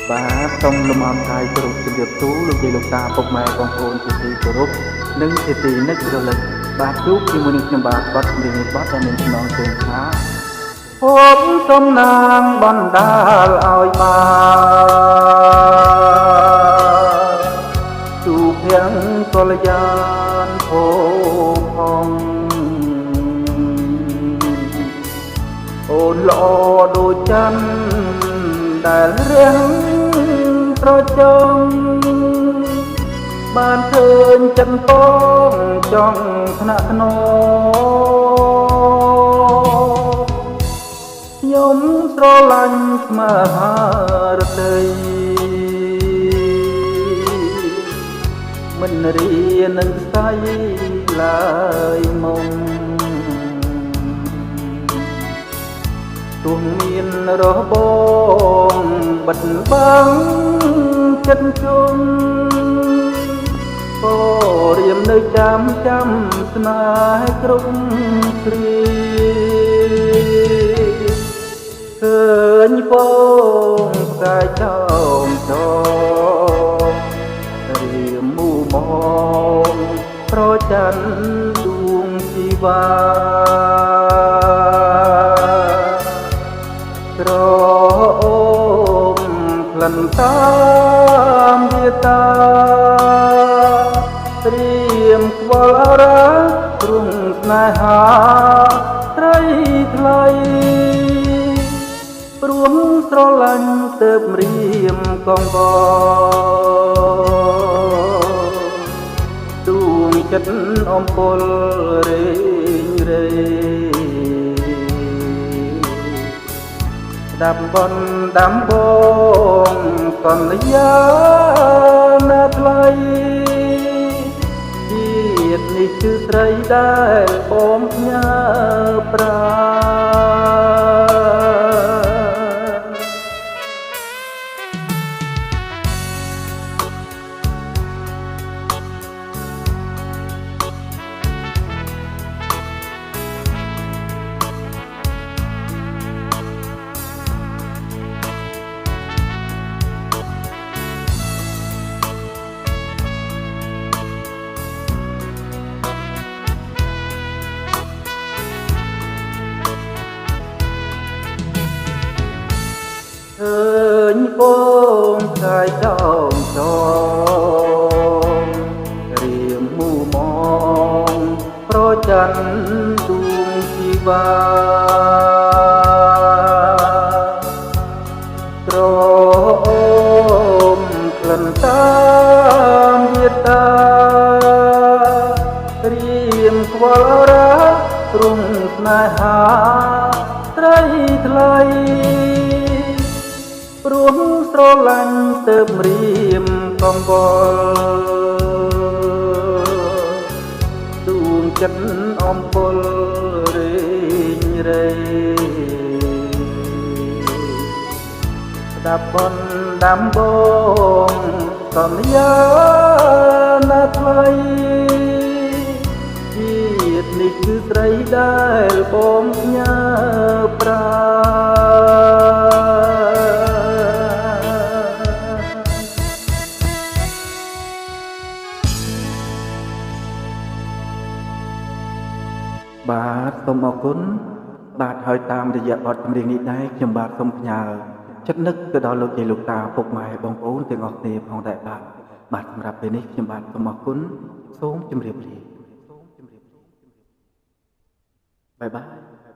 បាទសូមលំអរកាយគោរពជំរាបសួរលោកយាយលោកតាពុកម៉ែបងប្អូនជាទីគោរពនិងជាទីនឹករលឹកបាទជួបជាមួយនឹងខ្ញុំបាទបទចម្រៀងនេះបទដែលមានចំណងជើងថាខ្ញុំសូមណាងបណ្ដាលឲ្យបានជួបភាំងកលយានភោផងអូនល្អដូចច័ន្ទដែលរៀងត្រចង់បានឃើញចិនពងចង់ថ្នាក់ថ្នមខ្ញុំស្រឡាញ់ស្មើហារតីមិនរៀននឹងស្័យឡើយមុំទោះមានរបងបិទបាំងចិត្តជុំក៏រៀមនៅចាំស្នេហ៍គ្រប់គ្រាឃើញពងផ្កាយចោមចោរៀមមូមងប្រច័ណ្ឌដួងជីវាក្រអូមក្លិនតាមវាតាត្រៀមខ្វល់អរាទ្រង់ស្នេហាត្រីថ្លៃព្រមស្រឡាញ់ទើបរៀមកងកដួងចិត្តអំពលរេងរេដាប់បនដាំបងកនយាណាថ្លៃជាតិនេះគឺស្រីដែលបងផ្ញើប្រាឃើញពងផ្កាយចោមចោមរៀមមូមងប្រច័ណ្ឌដួងជីវាក្រអូមក្លិនតាមវាតារៀមខ្វល់រាទ្រង់ស្នេហាត្រីថ្លៃព្រមស្រឡាញ់ទើបរៀមកងវល់ដួងចិត្តអំពលរេងរេស្ដាប់បនដាំបងសន្យាណាថ្លៃជាតិនេះគឺស្រីដែលបងញ៉ាប្រាបាទសូមអរគុណបាទហើយតាមរយៈបទចម្រៀងនេះដែរខ្ញុំបាទសូមផ្ញើចិត្តនឹកទៅដល់លោកយាយលោកតាពុកម៉ែបងប្អូនទាំងអស់គ្នាផងដែរបាទសម្រាប់ពេលនេះខ្ញុំបាទសូមអរគុណសូមជម្រាបលាបាយបាយ